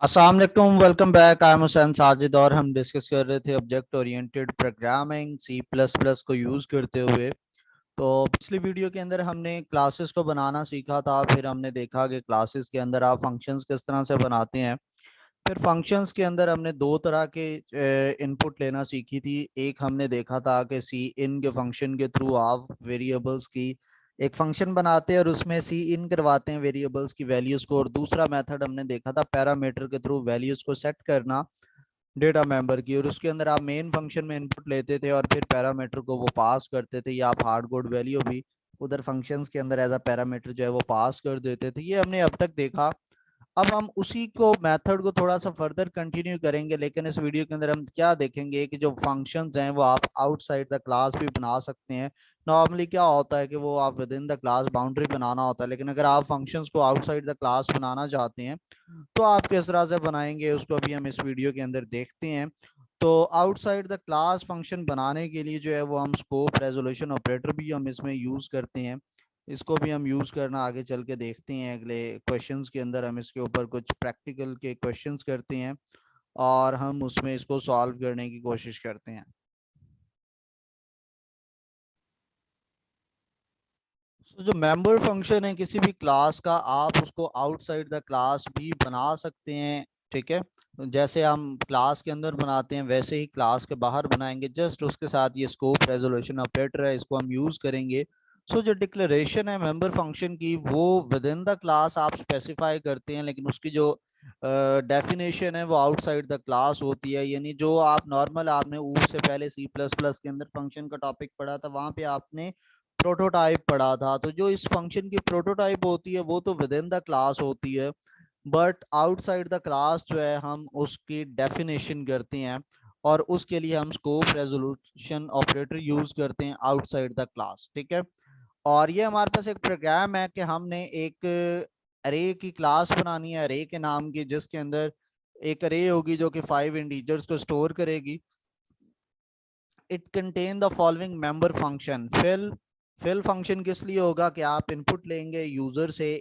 अस्सलाम वालेकुम, welcome back. I am Hussain Sajid और हम डिस्कस कर रहे थे object oriented programming C plus plus को यूज़ करते हुए। तो पिछली वीडियो के अंदर हमने क्लासेस को बनाना सीखा था। फिर हमने देखा कि क्लासेस के अंदर आप फंक्शंस किस तरह से बनाते हैं। फिर फंक्शंस के अंदर हमने दो तरह के इनपुट लेना सीखी थी। एक हमने देखा था कि सी इन के फंक्शन के थ्रू आप वेरिएबल्स की एक फंक्शन बनाते हैं और उसमें सी इन करवाते हैं वेरिएबल्स की वैल्यूज को। और दूसरा मेथड हमने देखा था पैरामीटर के थ्रू वैल्यूज को सेट करना डेटा मेंबर की, और उसके अंदर आप मेन फंक्शन में इनपुट लेते थे और फिर पैरामीटर को वो पास करते थे, या आप हार्ड कोड वैल्यू भी उधर फंक्शंस के अंदर एज अ पैरामीटर जो है वो पास कर देते थे। ये हमने अब तक देखा। अब हम उसी को मेथड को थोड़ा सा फर्दर कंटिन्यू करेंगे, लेकिन इस वीडियो के अंदर हम क्या देखेंगे कि जो फंक्शंस हैं वो आप आउटसाइड द क्लास भी बना सकते हैं। नॉर्मली क्या होता है कि वो आप within the class boundary बनाना होता है, लेकिन अगर आप फंक्शंस को आउटसाइड द क्लास बनाना चाहते हैं तो आप किस तरह से बनाएंगे उसको अभी हम इस वीडियो के अंदर देखते हैं। तो आउटसाइड द क्लास फंक्शन बनाने के लिए जो है वो हम स्कोप रेजोल्यूशन ऑपरेटर भी हम इसमें यूज़ करते हैं। इसको भी हम यूज़ करना आगे चल के देखते हैं। अगले क्वेश्चंस के अंदर हम इसके ऊपर कुछ प्रैक्टिकल के क्वेश्चंस करते हैं और हम उसमें इसको सॉल्व करने की कोशिश करते हैं। जो मेंबर फंक्शन है किसी भी क्लास का, आप उसको आउटसाइड द क्लास भी बना सकते हैं। ठीक है, तो जैसे हम क्लास के अंदर बनाते हैं वैसे ही क्लास के बाहर बनाएंगे। जस्ट उसके साथ ये स्कोप रेजोल्यूशन ऑपरेटर है, इसको हम यूज करेंगे। जो डिक्लेरेशन है मेंबर फंक्शन की वो विद इन द क्लास आप स्पेसिफाई करते हैं, लेकिन उसकी जो डेफिनेशन है वो आउटसाइड द क्लास होती है। यानी जो आप नॉर्मल आपने से पहले सी प्लस प्लस के अंदर फंक्शन का टॉपिक पढ़ा था, वहां पे आपने प्रोटोटाइप पढ़ा था। तो जो इस फंक्शन की प्रोटोटाइप होती है वो तो विद इन द क्लास होती है, बट आउटसाइड द क्लास जो है हम उसकी डेफिनेशन करते हैं और उसके लिए हम स्कोप रेजोल्यूशन ऑपरेटर यूज करते हैं आउटसाइड द क्लास। ठीक है, और ये हमारे पास एक प्रोग्राम है कि हमने एक अरे की क्लास बनानी है अरे के नाम की, जिसके अंदर एक अरे होगी जो कि 5 इंटीजर्स को स्टोर करेगी। It contain the following member function. Fill function किस लिए होगा कि आप इनपुट लेंगे यूजर से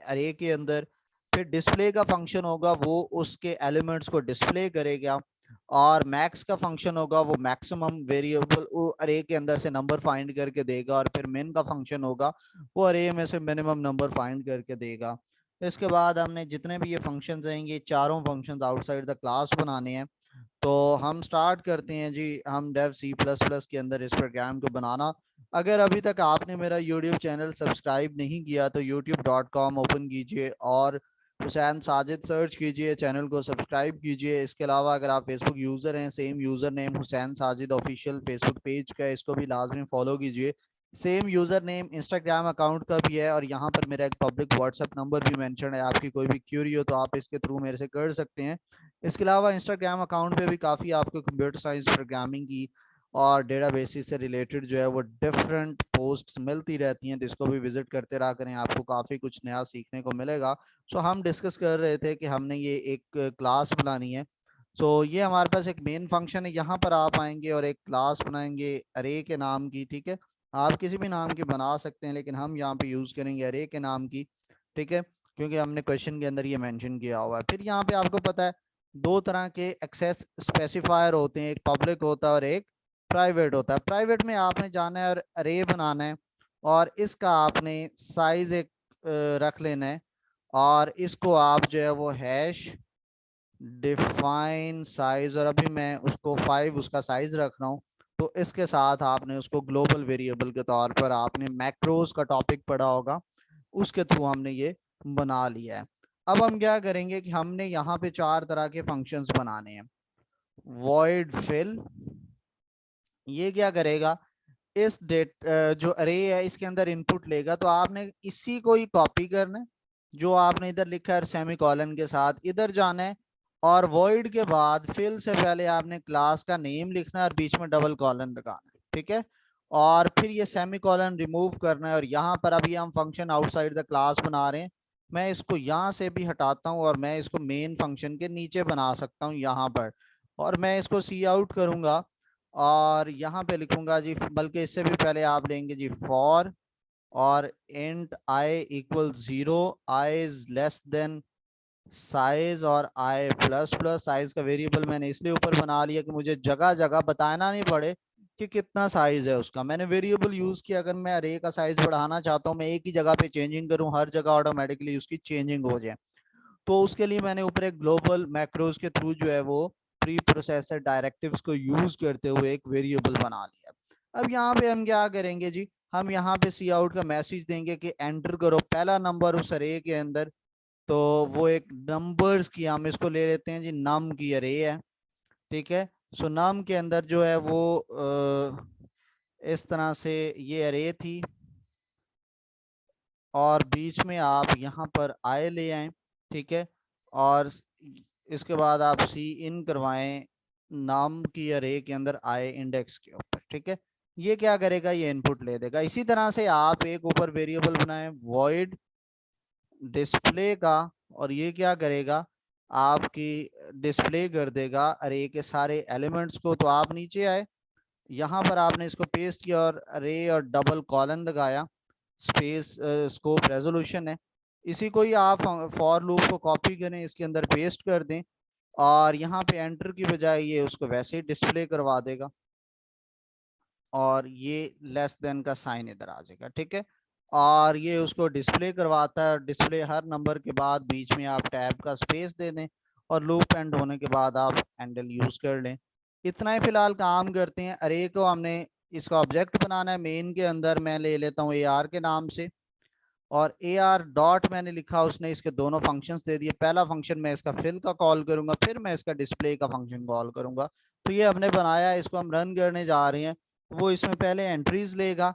अरे के अंदर, फिर डिस्प्ले का फंक्शन होगा वो उसके एलिमेंट्स को डिस्प्ले करेगा, और मैक्स का फंक्शन होगा वो मैक्सिमम वेरिएबल अरे के अंदर से नंबर फाइंड करके देगा, और फिर मिन का फंक्शन होगा वो अरे में से मिनिमम नंबर फाइंड करके देगा। इसके बाद हमने जितने भी ये फंक्शंस हैं ये चारों फंक्शंस आउटसाइड द क्लास बनाने हैं। तो हम स्टार्ट करते हैं जी, हम डेव सी प्लस प्लस के अंदर इस प्रोग्राम को बनाना। अगर अभी तक आपने मेरा यूट्यूब चैनल सब्सक्राइब नहीं किया तो youtube.com ओपन कीजिए और हुसैन साजिद सर्च कीजिए, चैनल को सब्सक्राइब कीजिए। इसके अलावा अगर आप फेसबुक यूज़र हैं, same user name Hussain Sajid official Facebook page का है, इसको भी लाजमी फॉलो कीजिए। Same user name Instagram account का भी है, और यहाँ पर मेरा एक पब्लिक व्हाट्सएप नंबर भी मेंशन है। आपकी कोई भी क्यूरी हो तो आप इसके थ्रू मेरे से कर सकते हैं। इसके अलावा इंस्टाग्राम अकाउंट पे भी काफ़ी आपको कंप्यूटर साइंस प्रोग्रामिंग की और डेटाबेसिस से रिलेटेड जो है वो डिफरेंट पोस्ट्स मिलती रहती हैं, तो इसको भी विजिट करते रहा करें, आपको काफ़ी कुछ नया सीखने को मिलेगा। हम डिस्कस कर रहे थे कि हमने ये एक क्लास बनानी है। ये हमारे पास एक मेन फंक्शन है, यहाँ पर आप आएंगे और एक क्लास बनाएंगे अरे के नाम की। ठीक है, आप किसी भी नाम की बना सकते हैं, लेकिन हम यहाँ पे यूज़ करेंगे अरे के नाम की। ठीक है, क्योंकि हमने क्वेश्चन के अंदर ये मेंशन किया हुआ है। फिर यहाँ पे आपको पता है दो तरह के एक्सेस स्पेसिफायर होते हैं, एक पब्लिक होता है और एक प्राइवेट होता है। प्राइवेट में आपने जाना है और अरे बनाना है, और इसका आपने साइज एक रख लेना है, और इसको आप जो है वो हैश डिफाइन साइज, और अभी मैं उसको 5 उसका साइज रख रहा हूँ। तो इसके साथ आपने उसको ग्लोबल वेरिएबल के तौर पर आपने मैक्रोस का टॉपिक पढ़ा होगा, उसके थ्रू हमने ये बना लिया है। अब हम क्या करेंगे कि हमने यहाँ पे चार तरह के फंक्शंस बनाने हैं। वॉइड फिल, ये क्या करेगा, इस डेट जो अरे है इसके अंदर इनपुट लेगा, तो आपने इसी को ही कॉपी करना है जो आपने इधर लिखा है सेमी कॉलन के साथ, इधर जाना है, और वॉइड के बाद फिल से पहले आपने क्लास का नेम लिखना है और बीच में डबल कॉलन लगाना है। ठीक है, और फिर ये सेमी कॉलन रिमूव करना है, और यहाँ पर अभी हम फंक्शन आउटसाइड द क्लास बना रहे हैं। मैं इसको यहाँ से भी हटाता हूँ और मैं इसको मेन फंक्शन के नीचे बना सकता हूँ यहाँ पर, और मैं इसको सी आउट करूँगा और यहाँ पे लिखूंगा जी, बल्कि इससे भी पहले आप लेंगे जी फॉर और int i equal 0, I is less than size और आई प्लस प्लस, साइज का वेरिएबल मैंने इसलिए ऊपर बना लिया कि मुझे जगह जगह बताना नहीं पड़े कि कितना साइज है उसका। मैंने वेरिएबल यूज किया, अगर मैं अरे का साइज बढ़ाना चाहता हूँ, मैं एक ही जगह पे चेंजिंग करूँ, हर जगह ऑटोमेटिकली उसकी चेंजिंग हो जाए, तो उसके लिए मैंने ऊपर एक ग्लोबल मैक्रोज के थ्रू जो है वो प्री प्रोसेसर डायरेक्टिव्स को यूज करते हुए एक वेरिएबल बना लिया। अब यहाँ पे हम क्या करेंगे जी, हम यहाँ पे सी आउट का मैसेज देंगे कि एंटर करो पहला नंबर उस अरे के अंदर। तो वो एक नंबर्स की, हम इसको ले लेते हैं जी, नम की अरे है, ठीक है। सो नम के अंदर जो है वो इस तरह से ये अरे थी, और बीच में आप यहाँ पर आए ले आए, ठीक है। और इसके बाद आप सी इन करवाएं नाम की अरे के अंदर आए इंडेक्स के ऊपर, ठीक है। ये क्या करेगा, ये इनपुट ले देगा। इसी तरह से आप एक ऊपर वेरिएबल बनाएं वॉइड डिस्प्ले का, और ये क्या करेगा, आपकी डिस्प्ले कर देगा अरे के सारे एलिमेंट्स को। तो आप नीचे आए, यहाँ पर आपने इसको पेस्ट किया और अरे और डबल कॉलन लगाया, स्पेस स्कोप रेजोल्यूशन है। इसी को ही आप फॉर लूप को कॉपी करें, इसके अंदर पेस्ट कर दें, और यहाँ पे एंटर की बजाय ये उसको वैसे ही डिस्प्ले करवा देगा, और ये लेस देन का साइन इधर आ जाएगा, ठीक है। और ये उसको डिस्प्ले करवाता है। डिस्प्ले हर नंबर के बाद बीच में आप टैब का स्पेस दे दें, और लूप एंड होने के बाद आप हैंडल यूज कर लें। इतना ही फिलहाल काम करते हैं। अरे को हमने इसका ऑब्जेक्ट बनाना है, मेन के अंदर मैं ले लेता हूँ AR के नाम से, और AR डॉट मैंने लिखा, उसने इसके दोनों फंक्शंस दे दिए। पहला फंक्शन मैं इसका फिल का कॉल करूंगा, फिर मैं इसका डिस्प्ले का फंक्शन कॉल करूंगा। तो ये हमने बनाया, इसको हम रन करने जा रहे हैं। वो इसमें पहले एंट्रीज लेगा,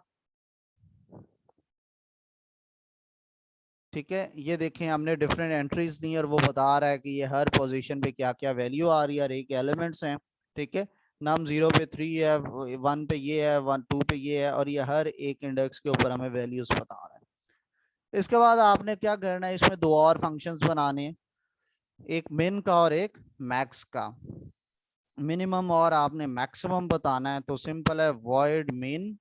ठीक है। ये देखें हमने डिफरेंट एंट्रीज दी, और वो बता रहा है कि ये हर पोजीशन पे क्या क्या वैल्यू आ रही है, और एक एलिमेंट्स हैं, ठीक है। नम 0 पे 3 है, 1 पे ये है, 1 2 पे ये है, और ये हर एक इंडेक्स के ऊपर हमें वैल्यूज बता रहा है। इसके बाद आपने क्या करना है, इसमें दो और फंक्शंस बनाने हैं, एक मिन का और एक मैक्स का। मिनिमम और आपने मैक्सिमम बताना है, तो सिंपल है, वॉइड मिन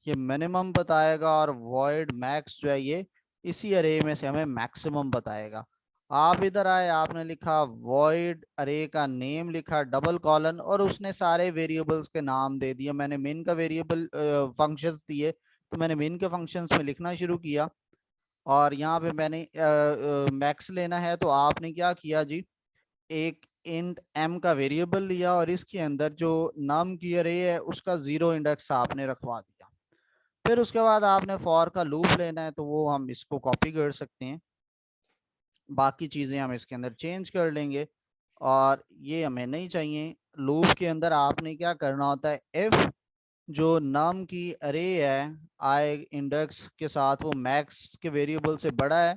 ये मिनिमम बताएगा, और वॉइड मैक्स जो है ये इसी अरे में से हमें मैक्सिमम बताएगा। आप इधर आए, आपने लिखा वॉइड अरे का नेम लिखा डबल कॉलन, और उसने सारे वेरिएबल्स के नाम दे दिए। मैंने मेन का वेरिएबल फंक्शंस दिए, तो मैंने मेन के फंक्शंस में लिखना शुरू किया। और यहाँ पे मैंने मैक्स लेना है, तो आपने क्या किया जी, एक इंट m का वेरिएबल लिया, और इसके अंदर जो नाम की अरे है उसका 0 इंडेक्स आपने रखवा दिया। फिर उसके बाद आपने फॉर का लूप लेना है, तो वो हम इसको कॉपी कर सकते हैं, बाकी चीज़ें हम इसके अंदर चेंज कर लेंगे, और ये हमें नहीं चाहिए। लूप के अंदर आपने क्या करना होता है, इफ जो नाम की अरे है आई इंडेक्स के साथ वो मैक्स के वेरिएबल से बड़ा है,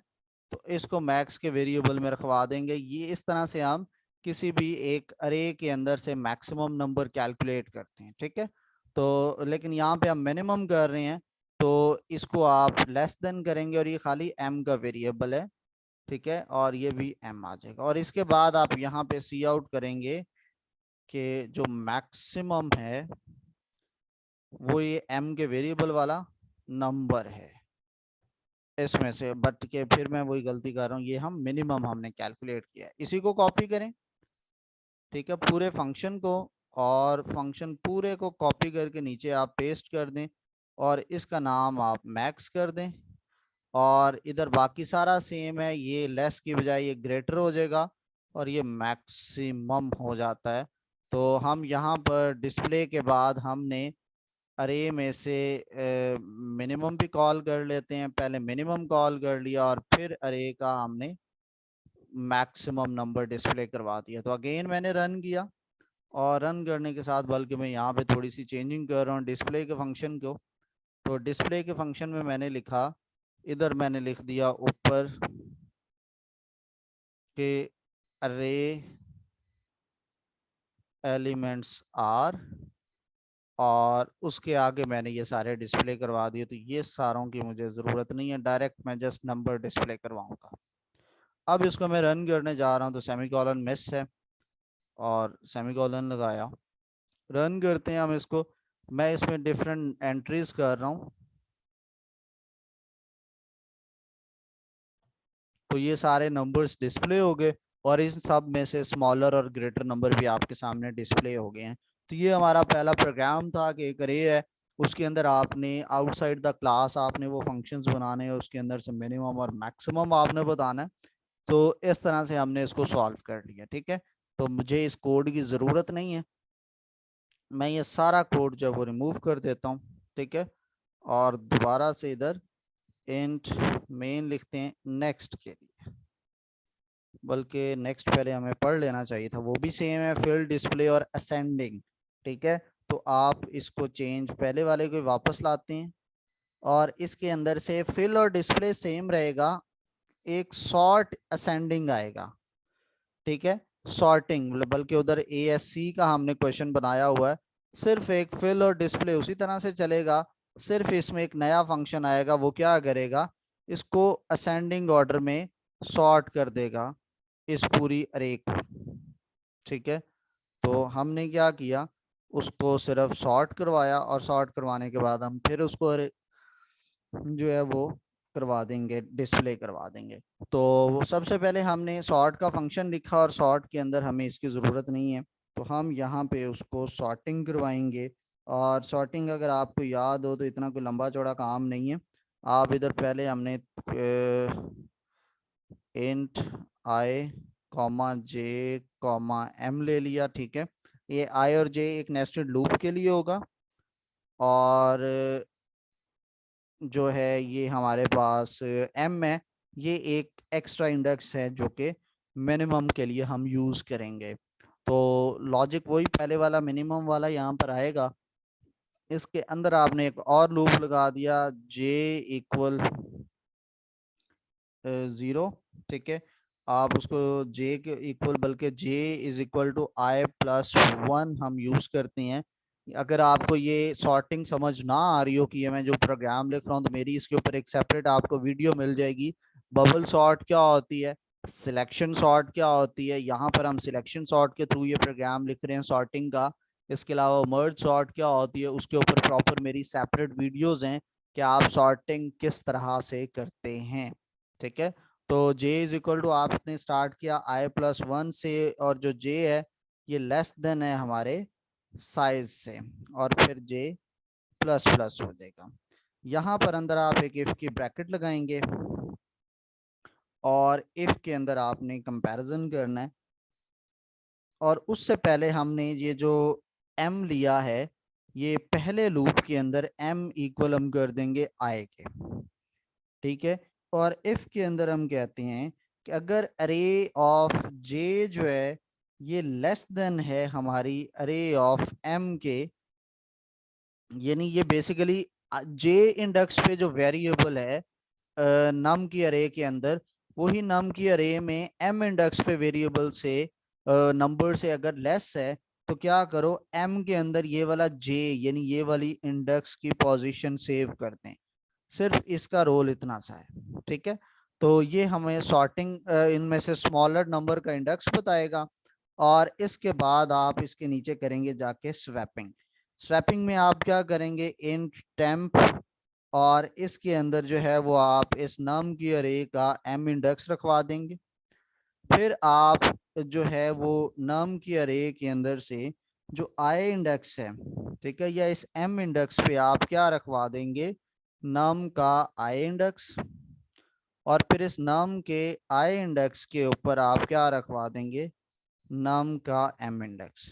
तो इसको मैक्स के वेरिएबल में रखवा देंगे। ये इस तरह से हम किसी भी एक अरे के अंदर से मैक्सिमम नंबर कैलकुलेट करते हैं, ठीक है। तो लेकिन यहाँ पे हम मिनिमम कर रहे हैं, तो इसको आप लेस देन करेंगे, और ये खाली m का वेरिएबल है, ठीक है, और ये भी m आ जाएगा। और इसके बाद आप यहाँ पे सी आउट करेंगे कि जो मैक्सिमम है वो ये m के वेरिएबल वाला नंबर है इसमें से, बट के फिर मैं वही गलती कर रहा हूँ, ये हम मिनिमम हमने कैलकुलेट किया है। इसी को कॉपी करें, ठीक है, पूरे फंक्शन को, और फंक्शन पूरे को कॉपी करके नीचे आप पेस्ट कर दें, और इसका नाम आप मैक्स कर दें। और इधर बाकी सारा सेम है, ये लेस की बजाय ये ग्रेटर हो जाएगा, और ये मैक्सिमम हो जाता है। तो हम यहाँ पर डिस्प्ले के बाद हमने अरे में से मिनिमम भी कॉल कर लेते हैं। पहले मिनिमम कॉल कर लिया, और फिर अरे का हमने मैक्सिमम नंबर डिस्प्ले करवा दिया। तो अगेन मैंने रन किया, और रन करने के साथ बल्कि मैं यहाँ पे थोड़ी सी चेंजिंग कर रहा हूँ डिस्प्ले के फंक्शन को। तो डिस्प्ले के फंक्शन में मैंने लिखा, इधर मैंने लिख दिया ऊपर के अरे एलिमेंट्स आर, और उसके आगे मैंने ये सारे डिस्प्ले करवा दिए। तो ये सारों की मुझे ज़रूरत नहीं है, डायरेक्ट मैं जस्ट नंबर डिस्प्ले करवाऊंगा। अब इसको मैं रन करने जा रहा हूँ, तो सेमीकोलन मिस है, और सेमीकोलन लगाया, रन करते हैं हम इसको। मैं इसमें डिफरेंट एंट्रीज कर रहा हूँ, तो ये सारे नंबर्स डिस्प्ले हो गए और इन सब में से स्मॉलर और ग्रेटर नंबर भी आपके सामने डिस्प्ले हो गए हैं। तो ये हमारा पहला प्रोग्राम था कि एक अरे है, उसके अंदर आपने आउटसाइड द क्लास आपने वो फंक्शंस बनाने हैं, उसके अंदर से मिनिमम और मैक्सिमम आपने बताना है। तो इस तरह से हमने इसको सॉल्व कर लिया। ठीक है, तो मुझे इस कोड की ज़रूरत नहीं है, मैं ये सारा कोड जो वो रिमूव कर देता हूँ। ठीक है, और दोबारा से इधर इंट मेन लिखते हैं नेक्स्ट के लिए, बल्कि नेक्स्ट पहले हमें पढ़ लेना चाहिए था, वो भी सेम है, फिल डिस्प्ले और असेंडिंग। ठीक है, तो आप इसको चेंज पहले वाले को वापस लाते हैं और इसके अंदर से फिल और डिस्प्ले सेम रहेगा, एक सॉर्ट असेंडिंग आएगा। ठीक है, सॉर्टिंग, बल्कि उधर ASC का हमने क्वेश्चन बनाया हुआ है, सिर्फ एक फिल और डिस्प्ले उसी तरह से चलेगा, सिर्फ इसमें एक नया फंक्शन आएगा, वो क्या करेगा, इसको असेंडिंग ऑर्डर में सॉर्ट कर देगा इस पूरी अरे को। ठीक है, तो हमने क्या किया, उसको सिर्फ सॉर्ट करवाया और सॉर्ट करवाने के बाद हम फिर उसको अरे जो है वो करवा देंगे, डिस्प्ले करवा देंगे। तो वो सबसे पहले हमने सॉर्ट का फंक्शन लिखा और सॉर्ट के अंदर हमें इसकी ज़रूरत नहीं है, तो हम यहाँ पे उसको सॉर्टिंग करवाएंगे। और सॉर्टिंग अगर आपको याद हो तो इतना कोई लंबा चौड़ा काम नहीं है। आप इधर पहले हमने इंट आई कॉमा जे कॉमा एम ले लिया। ठीक है, ये आई और जे एक नेस्टेड लूप के लिए होगा और जो है ये हमारे पास एम है, ये एक एक्स्ट्रा इंडेक्स है जो कि मिनिमम के लिए हम यूज़ करेंगे। तो लॉजिक वही पहले वाला मिनिमम वाला यहाँ पर आएगा, इसके अंदर आपने एक और लूप लगा दिया जे इक्वल 0। ठीक है, आप उसको जे के इक्वल, बल्कि J is equal to I plus 1 हम यूज़ करते हैं। अगर आपको ये सॉर्टिंग समझ ना आ रही हो कि ये मैं जो प्रोग्राम लिख रहा हूँ, तो मेरी इसके ऊपर एक सेपरेट आपको वीडियो मिल जाएगी। बबल सॉर्ट क्या होती है, सिलेक्शन सॉर्ट क्या होती है, यहाँ पर हम सिलेक्शन सॉर्ट के थ्रू ये प्रोग्राम लिख रहे हैं सॉर्टिंग का। इसके अलावा मर्ज सॉर्ट क्या होती है, उसके ऊपर प्रॉपर मेरी सेपरेट वीडियोज़ हैं कि आप सॉर्टिंग किस तरह से करते हैं। ठीक है, तो j इज इक्वल टू आपने स्टार्ट किया i+1 से, और जो j है ये लेस देन है हमारे साइज से, और फिर j प्लस प्लस हो जाएगा। यहाँ पर अंदर आप एक इफ की ब्रैकेट लगाएंगे और इफ के अंदर आपने कंपैरिजन करना है, और उससे पहले हमने ये जो m लिया है, ये पहले लूप के अंदर m इक्वल हम कर देंगे i के। ठीक है, और इफ के अंदर हम कहते हैं कि अगर अरे ऑफ जे जो है ये लेस देन है हमारी अरे ऑफ एम के, यानी ये बेसिकली जे इंडेक्स पे जो वेरिएबल है नम की अरे के अंदर, वही नम की अरे में एम इंडेक्स पे वेरिएबल से नंबर से अगर लेस है, तो क्या करो, एम के अंदर ये वाला जे यानी ये वाली इंडेक्स की पोजीशन सेव कर दें। सिर्फ इसका रोल इतना सा है। ठीक है, तो ये हमें सॉर्टिंग इनमें से स्मॉलर नंबर का इंडेक्स बताएगा, और इसके बाद आप इसके नीचे करेंगे जाके स्वैपिंग। स्वैपिंग में आप क्या करेंगे, इंट टेम्प, और इसके अंदर जो है वो आप इस नम की अरे का एम इंडेक्स रखवा देंगे। फिर आप जो है वो नम की अरे के अंदर से जो आई इंडेक्स है, ठीक है, या इस एम इंडेक्स पे आप क्या रखवा देंगे, नम का आई इंडेक्स, और फिर इस नम के आई इंडेक्स के ऊपर आप क्या रखवा देंगे, नम का एम इंडेक्स।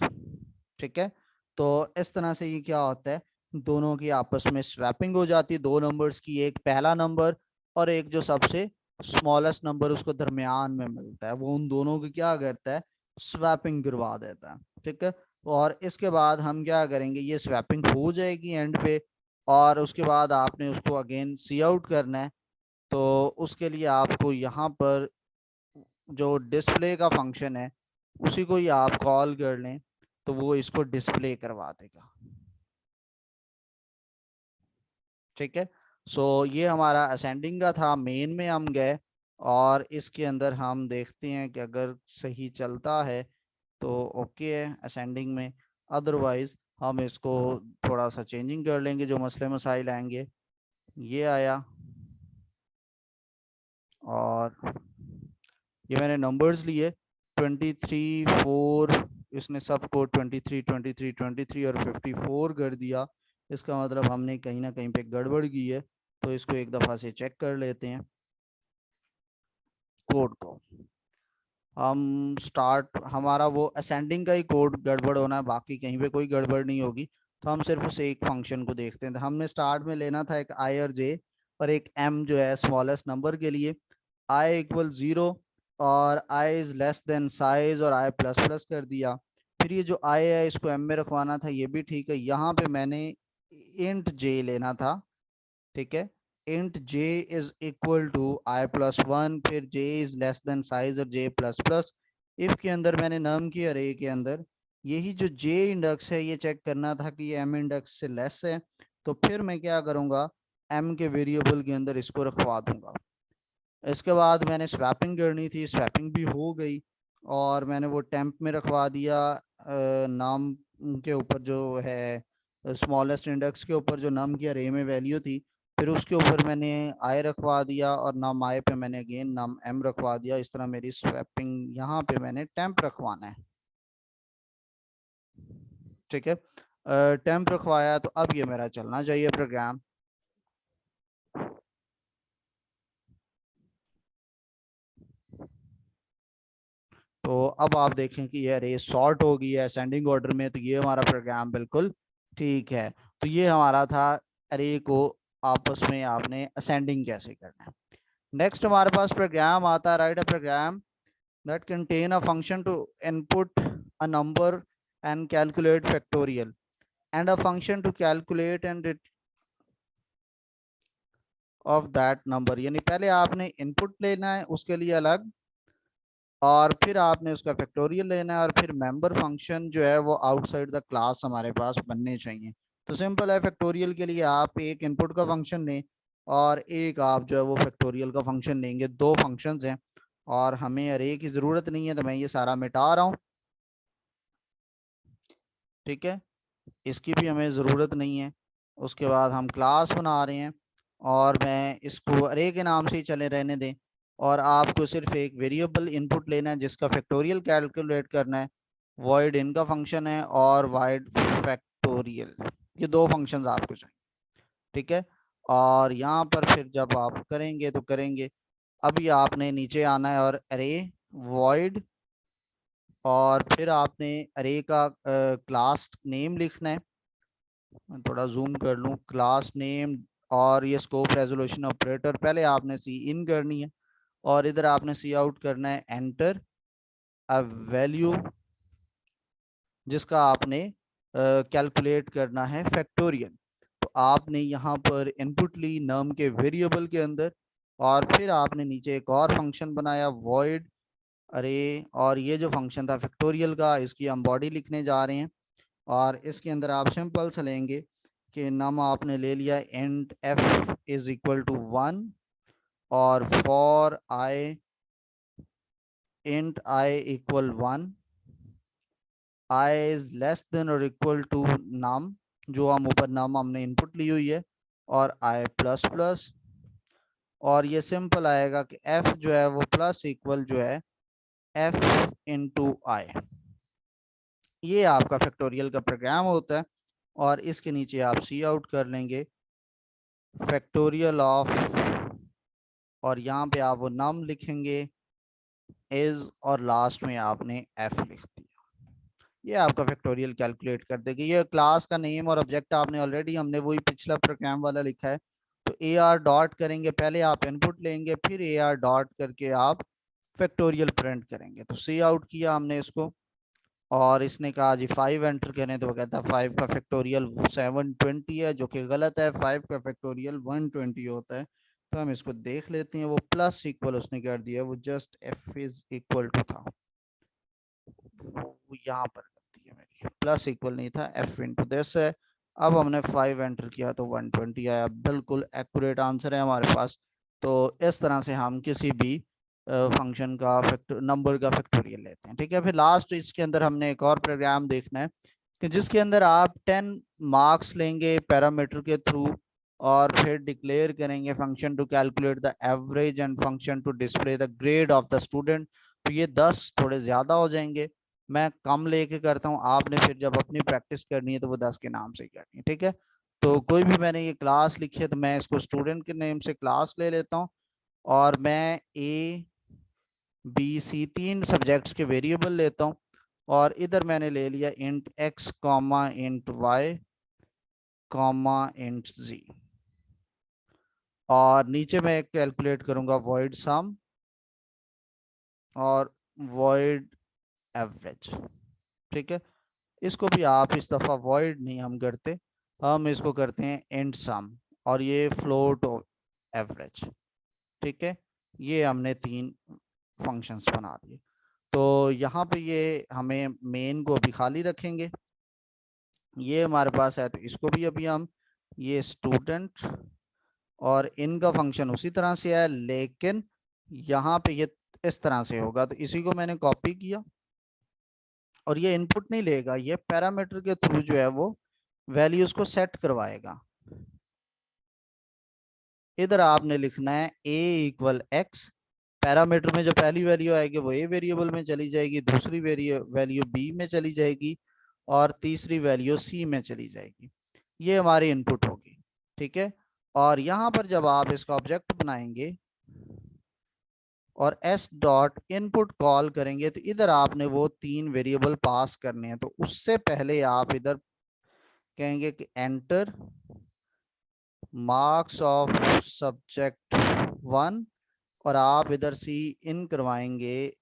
ठीक है, तो इस तरह से ये क्या होता है, दोनों की आपस में स्वैपिंग हो जाती है, दो नंबर्स की, एक पहला नंबर और एक जो सबसे स्मॉलेस्ट नंबर उसको दरमियान में मिलता है, वो उन दोनों की क्या करता है, स्वैपिंग करवा देता है। ठीक है, और इसके बाद हम क्या करेंगे, ये स्वैपिंग हो जाएगी एंड पे, और उसके बाद आपने उसको अगेन सी आउट करना है। तो उसके लिए आपको यहाँ पर जो डिस्प्ले का फंक्शन है उसी को ही आप कॉल कर लें, तो वो इसको डिस्प्ले करवा देगा। ठीक है, सो ये हमारा असेंडिंग का था। मेन में हम गए और इसके अंदर हम देखते हैं कि अगर सही चलता है तो ओके है असेंडिंग में, अदरवाइज हम इसको थोड़ा सा चेंजिंग कर लेंगे जो मसले मसाइल आएंगे। ये आया और ये मैंने नंबर्स लिए 23 4, इसने सबको 23 23 23 और 54 कर दिया। इसका मतलब हमने कहीं ना कहीं पे गड़बड़ की है, तो इसको एक दफ़ा से चेक कर लेते हैं कोड को। हम स्टार्ट, हमारा वो असेंडिंग का ही कोड गड़बड़ होना है, बाकी कहीं पे कोई गड़बड़ नहीं होगी। तो हम सिर्फ उस एक फंक्शन को देखते हैं। तो हमने स्टार्ट में लेना था एक आई और जे और एक एम जो है स्मॉलेस्ट नंबर के लिए, आई इक्वल 0 और आई इज लेस देन साइज और आई प्लस प्लस कर दिया। फिर ये जो आई है इसको एम में रखवाना था, ये भी ठीक है। यहाँ पे मैंने इंट जे लेना था, ठीक है। Int j is equal to I plus one, फिर j is less than size और j प्लस प्लस। इफ के अंदर मैंने नम की अरे के अंदर यही जो j इंडेक्स है ये चेक करना था कि ये m इंडेक्स से लेस है, तो फिर मैं क्या करूँगा, m के वेरिएबल के अंदर इसको रखवा दूंगा। इसके बाद मैंने स्वैपिंग करनी थी, स्वैपिंग भी हो गई और मैंने वो टेम्प में रखवा दिया नाम के ऊपर जो है स्मॉलेस्ट इंडेक्स के ऊपर जो नम की अरे में वैल्यू थी, फिर उसके ऊपर मैंने आई रखवा दिया और नाम आई पे मैंने अगेन नाम एम रखवा दिया। इस तरह मेरी स्वैपिंग यहाँ पे मैंने टेम्प रखवाना है, ठीक है। टेम्प रखवाया तो अब ये मेरा चलना चाहिए प्रोग्राम। तो अब आप देखें कि ये रेस सॉर्ट हो गई है असेंडिंग ऑर्डर में, तो ये हमारा प्रोग्राम बिल्कुल ठीक है। तो ये हमारा था अरे को आपस में आपने असेंडिंग कैसे करना है। नेक्स्ट हमारे पास प्रोग्राम आता है, write a program that contain a function to input a number and calculate factorial and a function to calculate and of that number. यानी पहले आपने इनपुट लेना है उसके लिए अलग, और फिर आपने उसका फैक्टोरियल लेना है, और फिर मेंबर फंक्शन जो है वो आउटसाइड द क्लास हमारे पास बनने चाहिए। तो सिंपल है, फैक्टोरियल के लिए आप एक इनपुट का फंक्शन लें और एक आप जो है वो फैक्टोरियल का फंक्शन लेंगे। दो फंक्शंस हैं और हमें अरे की ज़रूरत नहीं है, तो मैं ये सारा मिटा रहा हूँ, ठीक है। इसकी भी हमें ज़रूरत नहीं है। उसके बाद हम क्लास बना रहे हैं और मैं इसको अरे के नाम से ही चले रहने दें, और आपको सिर्फ एक वेरिएबल इनपुट लेना है जिसका फैक्टोरियल कैलकुलेट करना है। वॉइड इनका फंक्शन है और वाइड फैक्टोरियल, ये दो फंक्शंस आपको चाहिए, ठीक है। और यहाँ पर फिर जब आप करेंगे तो करेंगे, अभी आपने नीचे आना है और अरे वॉइड, और फिर आपने अरे का क्लास नेम लिखना है। मैं थोड़ा जूम कर लूँ, क्लास नेम और ये स्कोप रेजोल्यूशन ऑपरेटर पहले आपने सी इन करनी है और इधर आपने सी आउट करना है एंटर अ वैल्यू जिसका आपने कैलकुलेट करना है फैक्टोरियल। तो आपने यहाँ पर इनपुट ली नम के वेरिएबल के अंदर, और फिर आपने नीचे एक और फंक्शन बनाया वॉइड अरे, और ये जो फंक्शन था फैक्टोरियल का इसकी हम बॉडी लिखने जा रहे हैं। और इसके अंदर आप सिंपल से लेंगे कि नम आपने ले लिया int f is equal to 1 और for i int i equal 1, i is less than और इक्वल टू नम, जो हम ऊपर नम हमने इनपुट ली हुई है, और आई प्लस प्लस। और ये सिंपल आएगा कि एफ जो है वो प्लस इक्वल जो है एफ इंटू आई। ये आपका फैक्टोरियल का प्रोग्राम होता है, और इसके नीचे आप सी आउट कर लेंगे फैक्टोरियल ऑफ, और यहाँ पे आप वो नम लिखेंगे इज, और लास्ट में आपने एफ लिख दिया। ये आपका फैक्टोरियल कैलकुलेट कर देगी। ये क्लास का नेम और ऑब्जेक्ट आपने ऑलरेडी हमने वही पिछला प्रोग्राम वाला लिखा है। तो ए आर डॉट करेंगे, पहले आप इनपुट लेंगे फिर ए आर डॉट करके आप फैक्टोरियल प्रिंट करेंगे। तो सी आउट किया हमने इसको, और इसने कहा जी 5 एंटर करें, तो वो कहता है 5 का फैक्टोरियल 720 है, जो कि गलत है। 5 का फैक्टोरियल 120 होता है। तो हम इसको देख लेते हैं, वो प्लस इक्वल उसने कर दिया, वो just f is equal to था, वो यहाँ पर गलती है मेरी, प्लस इक्वल नहीं था, एफ इंटू दिस है। अब हमने 5 एंटर किया तो 120 आया, बिल्कुल एक्यूरेट आंसर है हमारे पास। तो इस तरह से हम किसी भी फंक्शन का फैक्टर नंबर का फैक्टोरियल लेते हैं, ठीक है। फिर लास्ट इसके अंदर हमने एक और प्रोग्राम देखना है कि जिसके अंदर आप 10 मार्क्स लेंगे पैरामीटर के थ्रू, और फिर डिक्लेयर करेंगे function to calculate the average and function to display the grade of the student. तो ये 10 थोड़े ज्यादा हो जाएंगे, मैं कम लेके करता हूँ, आपने फिर जब अपनी प्रैक्टिस करनी है तो वो 10 के नाम से ही करनी है, ठीक है। तो कोई भी मैंने ये क्लास लिखी है तो मैं इसको स्टूडेंट के नेम से क्लास ले लेता हूँ, और मैं ए बी सी तीन सब्जेक्ट्स के वेरिएबल लेता हूँ, और इधर मैंने ले लिया int X comma int Y comma int Z, और नीचे मैं कैलकुलेट करूंगा वॉइड सम और वॉइड एवरेज, ठीक है। इसको भी आप इस दफा वॉइड नहीं हम करते, हम इसको करते हैं इंट सम, और ये फ्लोट एवरेज, ठीक है। ये हमने 3 फंक्शंस बना दिए। तो यहाँ पे ये हमें मेन को अभी खाली रखेंगे, ये हमारे पास है तो इसको भी अभी हम, ये स्टूडेंट और इनका फंक्शन उसी तरह से है, लेकिन यहाँ पे ये इस तरह से होगा, तो इसी को मैंने कॉपी किया, और ये इनपुट नहीं लेगा, ये पैरामीटर के थ्रू जो है वो वैल्यूज को सेट करवाएगा। इधर आपने लिखना है a इक्वल एक्स, पैरामीटर में जो पहली वैल्यू आएगी वो a वेरिएबल में चली जाएगी, दूसरी वैल्यू b में चली जाएगी, और तीसरी वैल्यू c में चली जाएगी। ये हमारी इनपुट होगी, ठीक है। और यहाँ पर जब आप इसका ऑब्जेक्ट बनाएंगे और s डॉट इनपुट कॉल करेंगे, तो इधर आपने वो 3 वेरिएबल पास करने हैं। तो उससे पहले आप इधर कहेंगे कि एंटर मार्क्स ऑफ सब्जेक्ट 1, और आप इधर सी इन करवाएंगे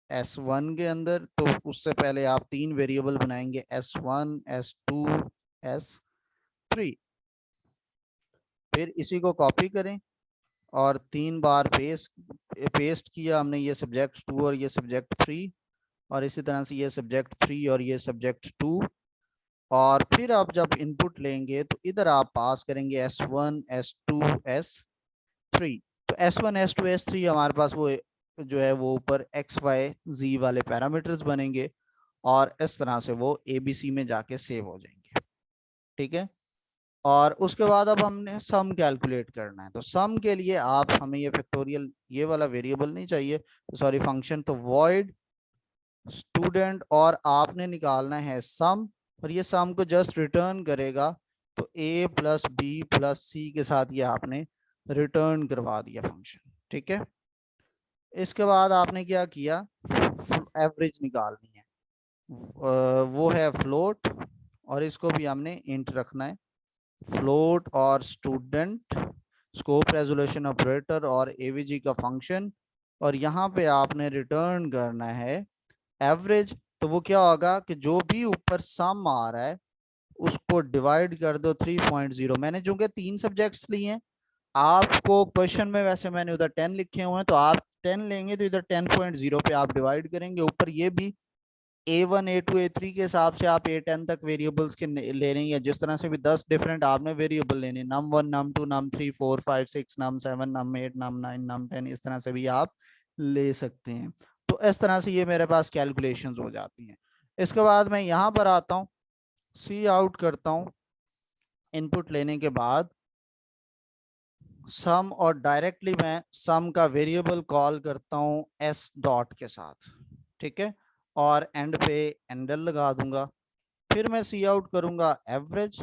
S1 के अंदर। तो उससे पहले आप 3 वेरिएबल बनाएंगे S1 S2 S3, फिर इसी को कॉपी करें और 3 बार पेस्ट किया हमने, ये सब्जेक्ट 2 और ये सब्जेक्ट 3, और इसी तरह से ये सब्जेक्ट 3 और ये सब्जेक्ट 2। और फिर आप जब इनपुट लेंगे तो इधर आप पास करेंगे S1 S2 S3। तो S1 S2 S3 हमारे पास वो जो है वो ऊपर XYZ वाले पैरामीटर्स बनेंगे, और इस तरह से वो ABC में जाके सेव हो जाएंगे, ठीक है। और उसके बाद अब हमने सम कैलकुलेट करना है, तो सम के लिए आप हमें ये फैक्टोरियल ये वाला वेरिएबल नहीं चाहिए, सॉरी फंक्शन, तो वॉइड स्टूडेंट, और आपने निकालना है सम, और ये सम को जस्ट रिटर्न करेगा। तो a प्लस बी प्लस सी के साथ ये आपने रिटर्न करवा दिया फंक्शन, ठीक है। इसके बाद आपने क्या किया, एवरेज निकालनी है, वो है फ्लोट, और इसको भी हमने इंट रखना है, फ्लोट और स्टूडेंट, स्कोप रेजोल्यूशन ऑपरेटर और एवीजी का फंक्शन, और यहाँ पे आपने रिटर्न करना है एवरेज। तो वो क्या होगा कि जो भी ऊपर सम आ रहा है उसको डिवाइड कर दो 3.0। मैंने जो कि 3 सब्जेक्ट्स लिए हैं, आपको क्वेश्चन में वैसे मैंने उधर 10 लिखे हुए हैं, तो आप 10 लेंगे तो इधर 10.0 पे आप डिवाइड करेंगे, ऊपर ये भी A1 A2 A3 के हिसाब से आप A10 तक वेरिएबल्स के ले रहे हैं, जिस तरह से भी 10 डिफरेंट आपने वेरिएबल लेने, num1 num2 num3 4 5 6 num7 num8 num9 num10, इस तरह से भी आप ले सकते हैं। तो इस तरह से ये मेरे पास कैलकुलेशंस हो जाती हैं। इसके बाद मैं यहाँ पर आता हूँ, सी आउट करता हूँ, इनपुट लेने के बाद सम, और डायरेक्टली मैं सम का वेरिएबल कॉल करता हूँ एस डॉट के साथ, ठीक है, और एंड पे एंडल लगा दूंगा। फिर मैं सी आउट करूंगा एवरेज,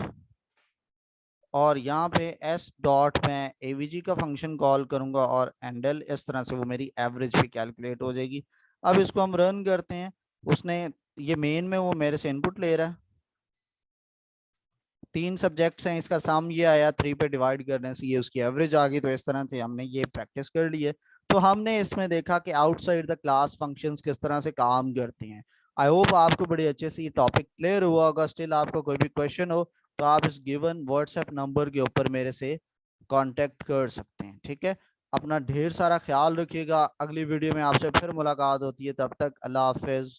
और यहाँ पे एस डॉट में एवीजी का फंक्शन कॉल करूंगा और एंडल, इस तरह से वो मेरी एवरेज भी कैलकुलेट हो जाएगी। अब इसको हम रन करते हैं, उसने ये मेन में वो मेरे से इनपुट ले रहा है, 3 सब्जेक्ट्स हैं, इसका सम ये आया, 3 पे डिवाइड करने से ये उसकी एवरेज आ गई। तो इस तरह से हमने ये प्रैक्टिस कर ली है। तो हमने इसमें देखा कि आउटसाइड द क्लास फंक्शंस किस तरह से काम करती हैं। आई होप आपको बड़े अच्छे से ये टॉपिक क्लियर हुआ होगा। स्टिल आपको कोई भी क्वेश्चन हो तो आप इस गिवन व्हाट्सएप नंबर के ऊपर मेरे से कांटेक्ट कर सकते हैं, ठीक है। अपना ढेर सारा ख्याल रखिएगा, अगली वीडियो में आपसे फिर मुलाकात होती है, तब तक अल्लाह हाफिज।